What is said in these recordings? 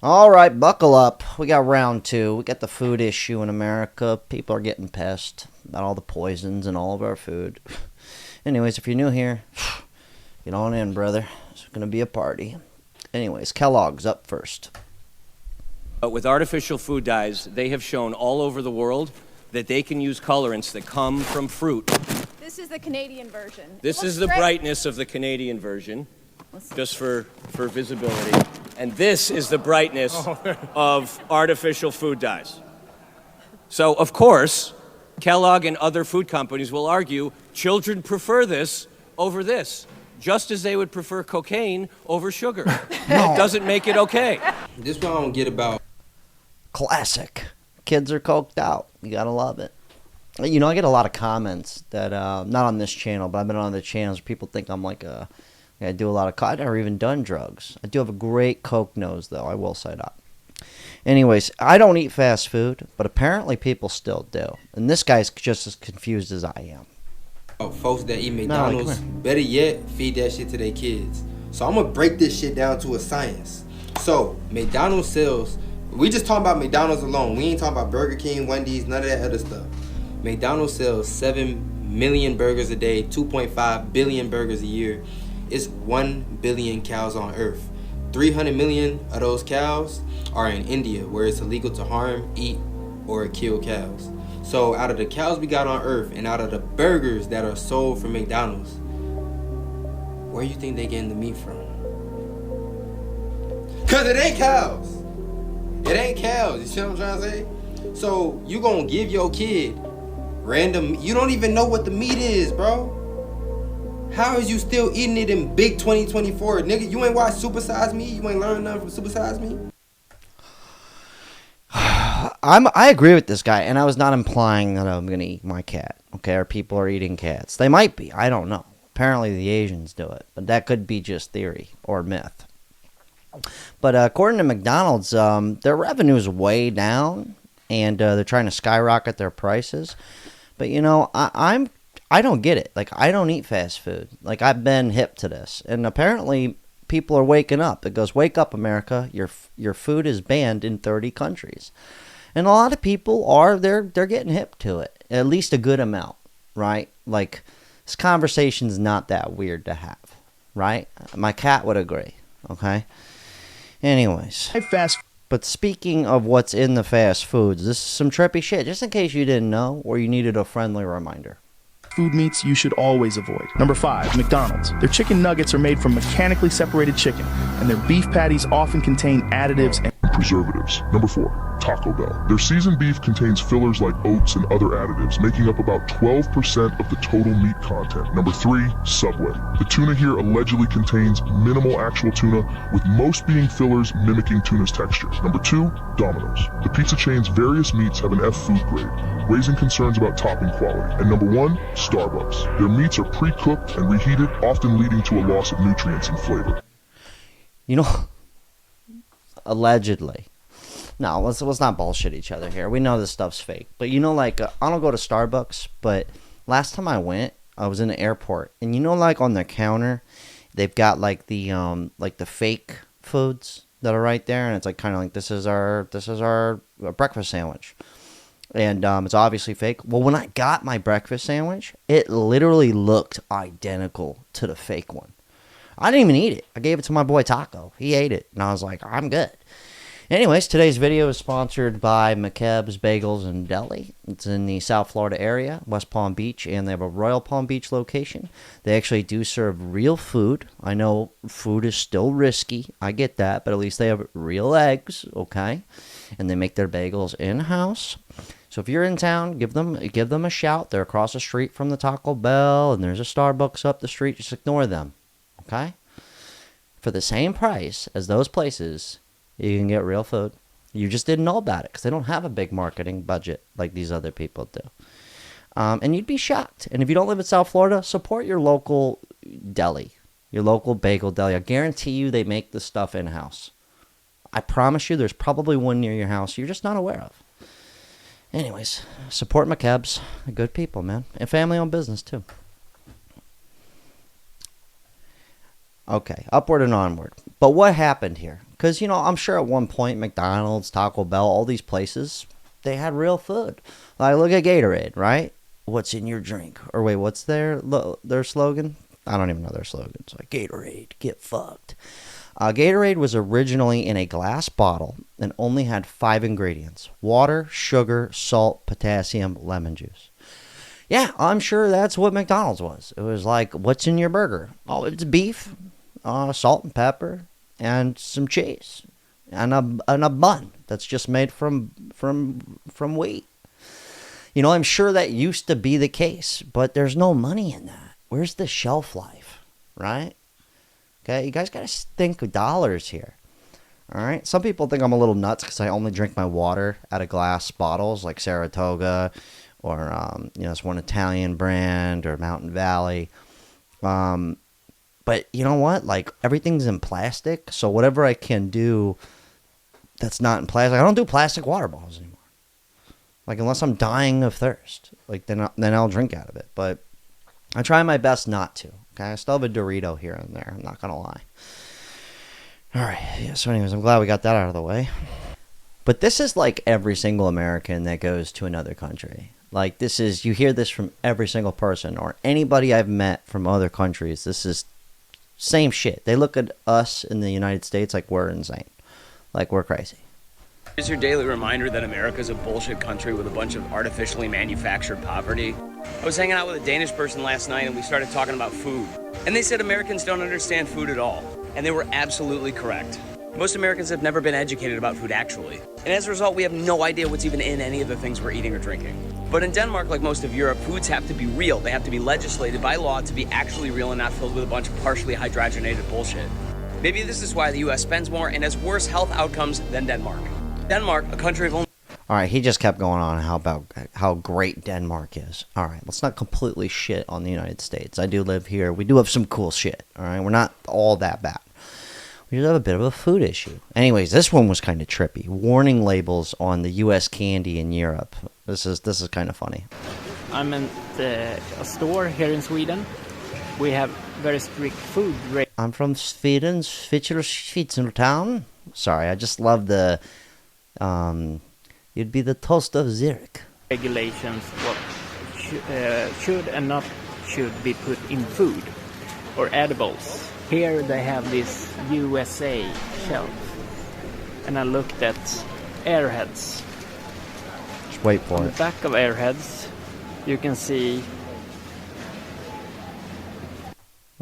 All right, buckle up. We got round two. We got the food issue in America. People are getting pissed about all the poisons in all of our food. Anyways, if you're new here, get on in, brother. It's going to be a party. Anyways, Kellogg's up first. But with artificial food dyes, they have shown all over the world that they can use colorants that come from fruit. This is the Canadian version. This is the brightness of the Canadian version, just for visibility. And this is the brightness of artificial food dyes. So, of course, Kellogg and other food companies will argue children prefer this over this, just as they would prefer cocaine over sugar. It doesn't make it okay. This one I don't get about. Classic. Kids are coked out. You gotta love it. You know, I get a lot of comments that, not on this channel, but I've been on other channels where people think I'm like I do a lot of I've never even done drugs. I do have a great coke nose, though. I will say that. Anyways, I don't eat fast food, but apparently people still do. And this guy's just as confused as I am. Folks that eat McDonald's, better yet, feed that shit to their kids. So I'm gonna break this shit down to a science. So McDonald's sells. We just talking about McDonald's alone. We ain't talking about Burger King, Wendy's, none of that other stuff. McDonald's sells 7 million burgers a day, 2.5 billion burgers a year. It's 1 billion cows on Earth. 300 million of those cows are in India, where it's illegal to harm, eat, or kill cows. So out of the cows we got on Earth and out of the burgers that are sold from McDonald's, where you think they getting the meat from? Cause it ain't cows. It ain't cows. You see what I'm trying to say? So you gonna give your kid random, you don't even know what the meat is, bro. How is you still eating it in big 2024? Nigga, you ain't watch Super Size Me? You ain't learned nothing from Super Size Me? I agree with this guy, and I was not implying that I'm going to eat my cat, okay, or people are eating cats. They might be. I don't know. Apparently the Asians do it, but that could be just theory or myth. But according to McDonald's, their revenue is way down, and they're trying to skyrocket their prices. But, you know, I don't get it. Like, I don't eat fast food. Like, I've been hip to this. And apparently, people are waking up. It goes, wake up, America. Your food is banned in 30 countries. And a lot of people they're getting hip to it. At least a good amount, right? Like, this conversation's not that weird to have, right? My cat would agree, okay? Anyways. But speaking of what's in the fast foods, this is some trippy shit. Just in case you didn't know or you needed a friendly reminder. Food meats you should always avoid. Number 5, McDonald's. Their chicken nuggets are made from mechanically separated chicken, and their beef patties often contain additives and preservatives. Number 4, Taco Bell. Their seasoned beef contains fillers like oats and other additives, making up about 12% of the total meat content. Number 3, Subway. The tuna here allegedly contains minimal actual tuna, with most being fillers mimicking tuna's texture. Number 2, Domino's. The pizza chain's various meats have an F food grade, raising concerns about topping quality. And number 1, Starbucks. Their meats are pre-cooked and reheated, often leading to a loss of nutrients and flavor. You know, allegedly. No, let's not bullshit each other here. We know this stuff's fake. But you know, like, I don't go to Starbucks, but last time I went, I was in the airport. And you know, like, on the counter, they've got, like, the fake foods that are right there. And it's, like, kind of like, this is our breakfast sandwich. And it's obviously fake. Well, when I got my breakfast sandwich, it literally looked identical to the fake one. I didn't even eat it. I gave it to my boy Taco. He ate it. And I was like, I'm good. Anyways, today's video is sponsored by Makebs Bagels and Deli. It's in the South Florida area, West Palm Beach, and they have a Royal Palm Beach location. They actually do serve real food. I know food is still risky. I get that, but at least they have real eggs, okay? And they make their bagels in-house. So if you're in town, give them a shout. They're across the street from the Taco Bell, and there's a Starbucks up the street. Just ignore them, okay? For the same price as those places, you can get real food. You just didn't know about it because they don't have a big marketing budget like these other people do. And you'd be shocked. And if you don't live in South Florida, support your local deli, your local bagel deli. I guarantee you they make this stuff in-house. I promise you there's probably one near your house you're just not aware of. Anyways, support Makebs. Good people, man. And family-owned business, too. Okay, upward and onward. But what happened here? Because, I'm sure at one point McDonald's, Taco Bell, all these places, they had real food. Like, look at Gatorade, right? What's in your drink? Or wait, what's their slogan? I don't even know their slogan. It's like, Gatorade, get fucked. Gatorade was originally in a glass bottle and only had 5 ingredients: water, sugar, salt, potassium, lemon juice. Yeah, I'm sure that's what McDonald's was. It was like, what's in your burger? Oh, it's beef, salt and pepper, and some cheese, and a bun that's just made from wheat. I'm sure that used to be the case, but there's no money in that. Where's the shelf life, right? Okay, you guys got to think of dollars here. All right, some people think I'm a little nuts because I only drink my water out of glass bottles like Saratoga or, it's one Italian brand or Mountain Valley. But you know what? Like, everything's in plastic, so whatever I can do that's not in plastic, I don't do plastic water bottles anymore. Like, unless I'm dying of thirst, like then I'll drink out of it. But I try my best not to. Okay, I still have a Dorito here and there. I'm not gonna lie. All right. Yeah. So, anyways, I'm glad we got that out of the way. But this is like every single American that goes to another country. Like, you hear this from every single person or anybody I've met from other countries. This is same shit. They look at us in the United States like we're insane, like we're crazy. Here's your daily reminder that America's a bullshit country with a bunch of artificially manufactured poverty. I was hanging out with a Danish person last night and we started talking about food. And they said Americans don't understand food at all. And they were absolutely correct. Most Americans have never been educated about food actually. And as a result, we have no idea what's even in any of the things we're eating or drinking. But in Denmark, like most of Europe, foods have to be real. They have to be legislated by law to be actually real and not filled with a bunch of partially hydrogenated bullshit. Maybe this is why the US spends more and has worse health outcomes than Denmark. Denmark, a country of only... All right, he just kept going on how great Denmark is. All right, let's not completely shit on the United States. I do live here. We do have some cool shit, all right? We're not all that bad. We just have a bit of a food issue. Anyways, this one was kind of trippy. Warning labels on the U.S. candy in Europe. This is kind of funny. I'm in a store here in Sweden. We have very strict food. I'm from Sweden, Schweizertown. Sorry, I just love the... you'd be the toast of Zurich. Regulations what should and not should be put in food or edibles. Here they have this USA shelf, and I looked at Airheads. Just wait for On it. the back of Airheads, you can see...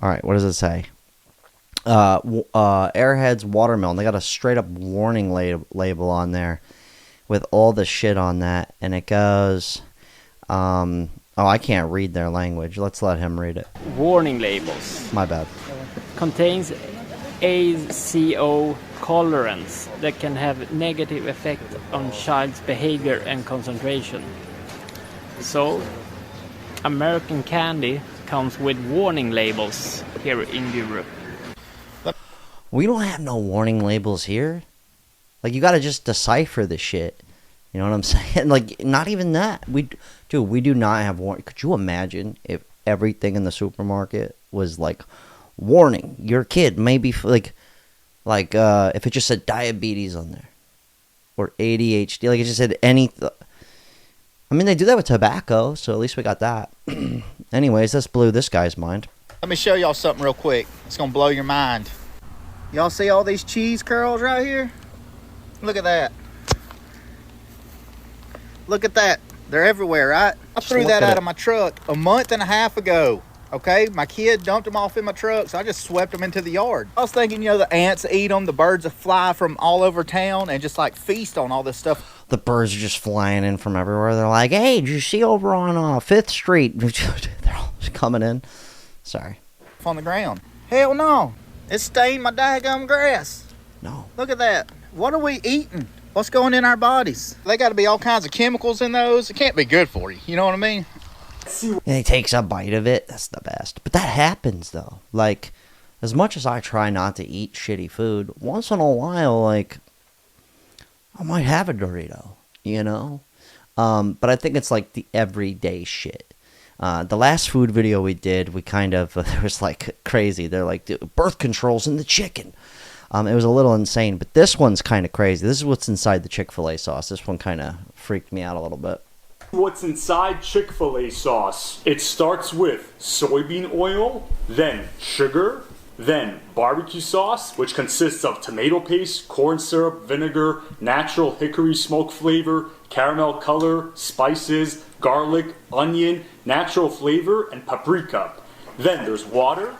All right, what does it say? Airheads watermelon. They got a straight up warning label on there with all the shit on that, and it goes... I can't read their language. Let's let him read it. Warning labels. My bad. Contains ACO colorants that can have negative effect on child's behavior and concentration. So, American candy comes with warning labels here in Europe. We don't have no warning labels here. Like, you gotta just decipher the shit. You know what I'm saying? Like, not even that. We do not have warning. Could you imagine if everything in the supermarket was like, warning, your kid may be if it just said diabetes on there or ADHD, like it just said anything. I mean, they do that with tobacco, so at least we got that. Anyways, this blew this guy's mind. Let me show y'all something real quick. It's gonna blow your mind. Y'all see all these cheese curls right here? Look at that. Look at that. They're everywhere, right? I threw that out of my truck a month and a half ago. Okay, my kid dumped them off in my truck, so I just swept them into the yard. I was thinking, the ants eat them, the birds fly from all over town and just like feast on all this stuff. The birds are just flying in from everywhere. They're like, hey, did you see over on 5th Street? They're all just coming in. Sorry. On the ground. Hell no. It stained my daggum grass. No. Look at that. What are we eating? What's going in our bodies? They got to be all kinds of chemicals in those. It can't be good for you. You know what I mean? And he takes a bite of it. That's the best. But that happens, though. Like, as much as I try not to eat shitty food, once in a while, like, I might have a Dorito, But I think it's like the everyday shit. The last food video we did, we kind of, it was like crazy. They're like, birth control's in the chicken. It was a little insane, but this one's kind of crazy. This is what's inside the Chick-fil-A sauce. This one kind of freaked me out a little bit. What's inside Chick-fil-A sauce? It starts with soybean oil, then sugar, then barbecue sauce, which consists of tomato paste, corn syrup, vinegar, natural hickory smoke flavor, caramel color, spices, garlic, onion, natural flavor, and paprika. Then there's water,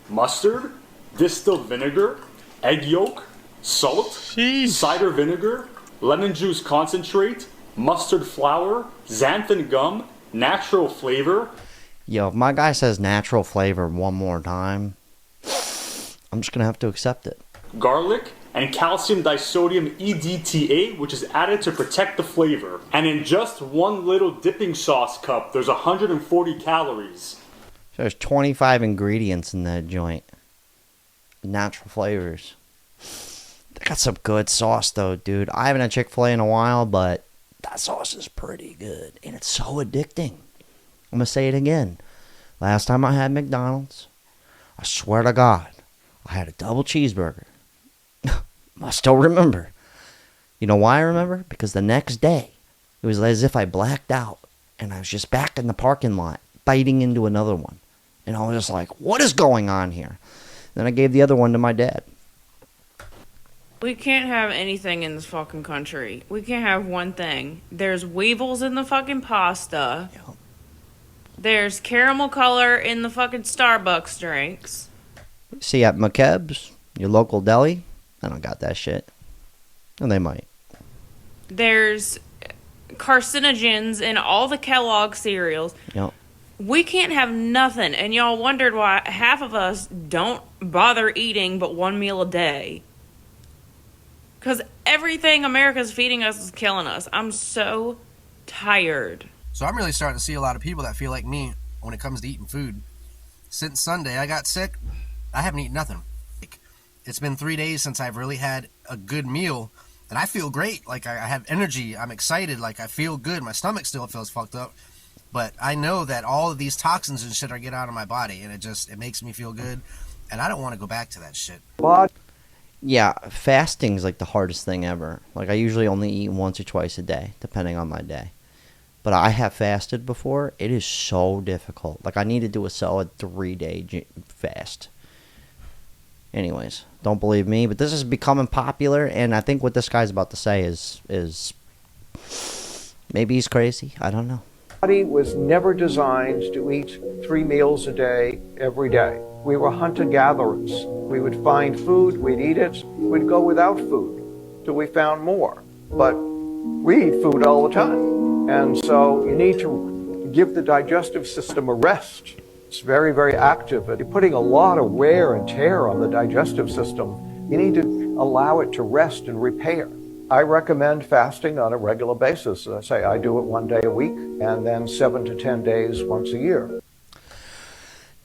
mustard, distilled vinegar, egg yolk, salt, cider vinegar, lemon juice concentrate, mustard flour, xanthan gum, natural flavor. Yo, if my guy says natural flavor one more time, I'm just going to have to accept it. Garlic, and calcium disodium EDTA, which is added to protect the flavor. And in just one little dipping sauce cup, there's 140 calories. There's 25 ingredients in that joint. Natural flavors. They got some good sauce, though, dude. I haven't had Chick-fil-A in a while, but that sauce is pretty good. And it's so addicting. I'm going to say it again. Last time I had McDonald's, I swear to God, I had a double cheeseburger. I still remember. You know why I remember? Because the next day, it was as if I blacked out. And I was just back in the parking lot, biting into another one. And I was just like, what is going on here? Then I gave the other one to my dad. We can't have anything in this fucking country. We can't have one thing. There's weevils in the fucking pasta. Yep. There's caramel color in the fucking Starbucks drinks. See, at Makebs, your local deli, I don't got that shit. And they might. There's carcinogens in all the Kellogg cereals. Yep. We can't have nothing. And y'all wondered why half of us don't bother eating but one meal a day. Because everything America's feeding us is killing us. I'm so tired. So I'm really starting to see a lot of people that feel like me when it comes to eating food. Since Sunday I got sick, I haven't eaten nothing. It's been 3 days since I've really had a good meal, and I feel great. Like, I have energy. I'm excited. Like, I feel good. My stomach still feels fucked up. But I know that all of these toxins and shit are getting out of my body, and it makes me feel good. And I don't want to go back to that shit. Yeah, fasting's like the hardest thing ever. Like, I usually only eat once or twice a day, depending on my day. But I have fasted before. It is so difficult. Like, I need to do a solid 3-day fast. Anyways, don't believe me, but this is becoming popular, and I think what this guy's about to say is maybe he's crazy. I don't know. Body was never designed to eat 3 meals a day every day. We were hunter-gatherers. We would find food, we'd eat it, we'd go without food till we found more. But we eat food all the time. And so you need to give the digestive system a rest. It's very, very active. And you're putting a lot of wear and tear on the digestive system. You need to allow it to rest and repair. I recommend fasting on a regular basis. I say I do it 1 day a week and then 7 to 10 days once a year.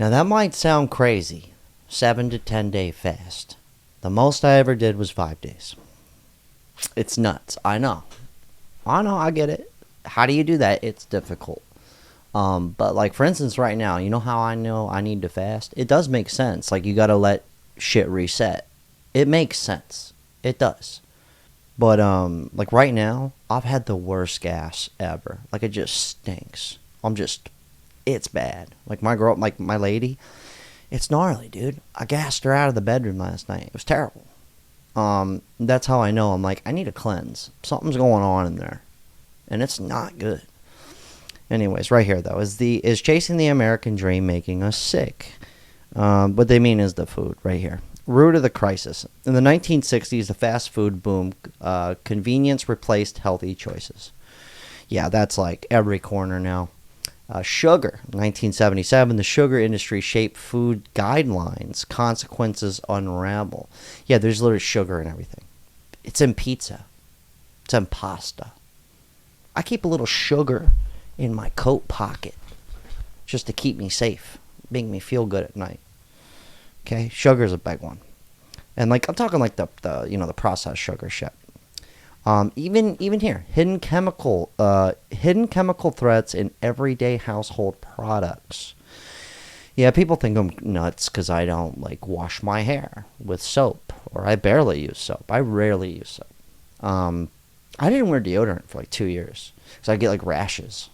Now that might sound crazy, 7 to 10 day fast. The most I ever did was 5 days. It's nuts. I know, I get it. How do you do that? It's difficult. But like, for instance, right now, you know how I know I need to fast? It does make sense. Like, you got to let shit reset. It makes sense. It does. But, like right now, I've had the worst gas ever. Like, it just stinks. It's bad. Like, my girl, like my lady, it's gnarly, dude. I gassed her out of the bedroom last night. It was terrible. That's how I know. I'm like, I need a cleanse. Something's going on in there. And it's not good. Anyways, right here, though, is chasing the American dream making us sick? What they mean is the food, right here. Root of the crisis. In the 1960s, the fast food boom, convenience replaced healthy choices. Yeah, that's like every corner now. Sugar. 1977, the sugar industry shaped food guidelines. Consequences unravel. Yeah, there's literally sugar in everything. It's in pizza. It's in pasta. I keep a little sugar in my coat pocket just to keep me safe, make me feel good at night. Okay, sugar's a big one, and like I'm talking like the processed sugar shit. Even here, hidden chemical threats in everyday household products. Yeah, people think I'm nuts because I don't like wash my hair with soap or I barely use soap. I rarely use soap. I didn't wear deodorant for like 2 years because I get like rashes.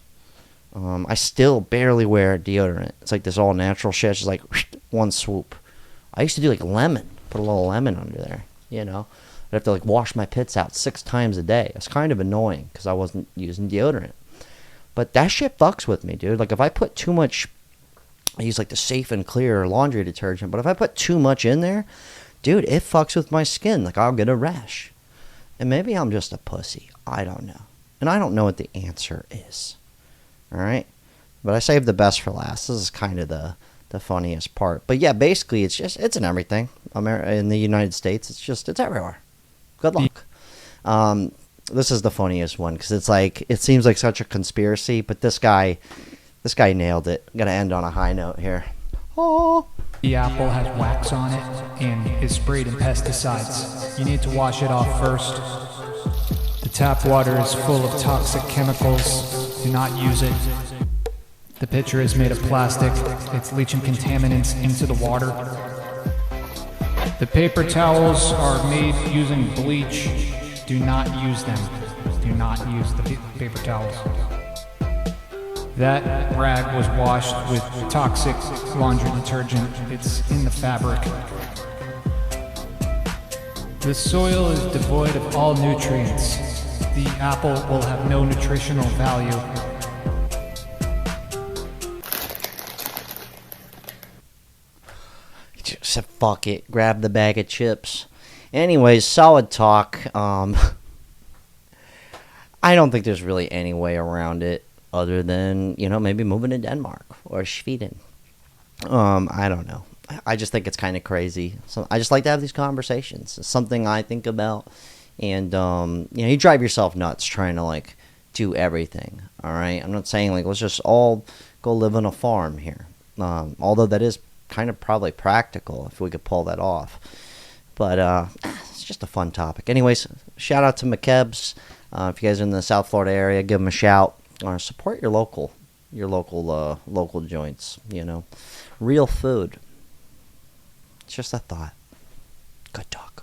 I still barely wear deodorant. It's like this all natural shit. It's just like one swoop. I used to do like lemon. Put a little lemon under there, you know. I'd have to like wash my pits out 6 times a day. It's kind of annoying because I wasn't using deodorant. But that shit fucks with me, dude. Like if I put too much, I use like the Safe and Clear laundry detergent. But if I put too much in there, dude, it fucks with my skin. Like I'll get a rash. And maybe I'm just a pussy. I don't know. And I don't know what the answer is. All right? But I saved the best for last. This is kind of the funniest part. But yeah, basically it's in everything. In the United States, it's everywhere. Good luck. This is the funniest one because it's like, it seems like such a conspiracy, but this guy nailed it. I'm going to end on a high note here. Oh. The apple has wax on it and is sprayed in pesticides. You need to wash it off first. The tap water is full of toxic chemicals. Do not use it. The pitcher is made of plastic. It's leaching contaminants into the water. The paper towels are made using bleach. Do not use them. Do not use the paper towels. That rag was washed with toxic laundry detergent. It's in the fabric. The soil is devoid of all nutrients. The apple will have no nutritional value. Just said, fuck it. Grab the bag of chips. Anyways, solid talk. I don't think there's really any way around it. Other than, maybe moving to Denmark or Sweden. I don't know. I just think it's kind of crazy. So I just like to have these conversations. It's something I think about. And, you drive yourself nuts trying to, like, do everything. All right? I'm not saying, like, let's just all go live on a farm here. Although that is kind of probably practical if we could pull that off. But it's just a fun topic. Anyways, shout out to Makebs. If you guys are in the South Florida area, give them a shout. Or support your local joints, real food. It's just a thought. Good talk.